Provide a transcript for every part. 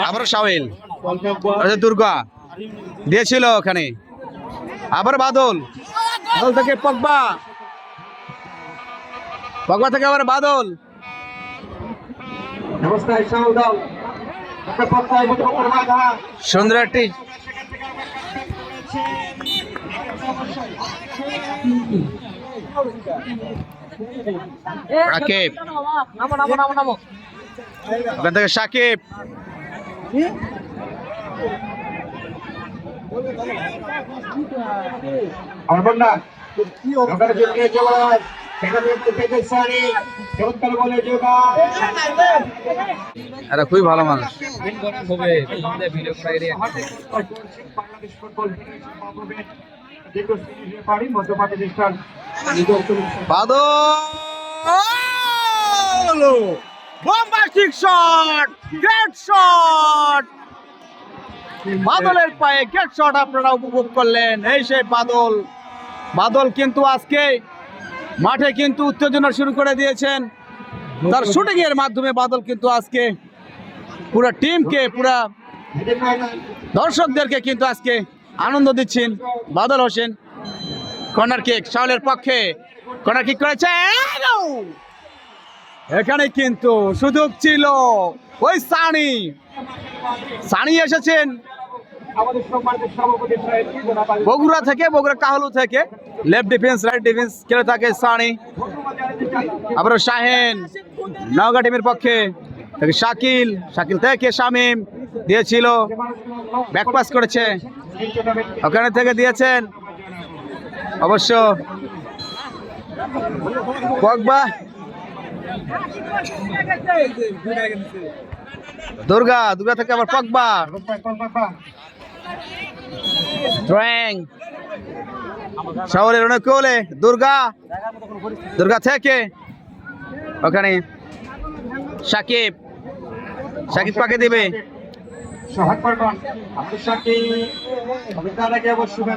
আবার শাওয়েল, দুর্গা দিয়েছিল ওখানে, আবার বাদল, বাদল থেকে পগবা, পগবা থেকে আবার বাদল, সুন্দর একটি রাকিব, ওখান থেকে সাকিব, আরে খুবই ভালো মানুষ। বোম্বাস্টিক শট, গ্রেট শট, বাদলের পায়ে গ্রেট শট আপনারা উপভোগ করলেন। এই সেই বাদল, বাদল কিন্তু আজকে মাঠে কিন্তু উত্তেজনা শুরু করে দিয়েছেন। তার শুটিং এর মাধ্যমে বাদল কিন্তু আজকে পুরো টিমকে, পুরো দর্শকদেরকে কিন্তু আজকে আনন্দ দিচ্ছেন। বাদল হোসেন কর্নার কিক শাওলের পক্ষে, কর্নার কিক করেছে, এখানে কিন্তু সুযোগ ছিল। ওই সানি এসেছেন বগুড়া থেকে, বগুড়া কাহলু থেকে, লেফট ডিফেন্স রাইট ডিফেন্স খেলে থাকে সানি। আবার শাহেন নওগাঁ টিমের পক্ষে, শাকিল, শাকিল থেকে শামিম দিয়েছিল, ব্যাকপাস করেছে, ওখানে থেকে দিয়েছেন অবশ্য পগবা, দুর্গা, দুর্গা থেকে আবার পগবা, ড্রয়িং শহরের অনেক কোলে, দুর্গা, দুর্গা থেকে ওখানে সাকিব, সাকিব পাকে দিবে,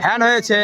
হ্যান্ড হয়েছে।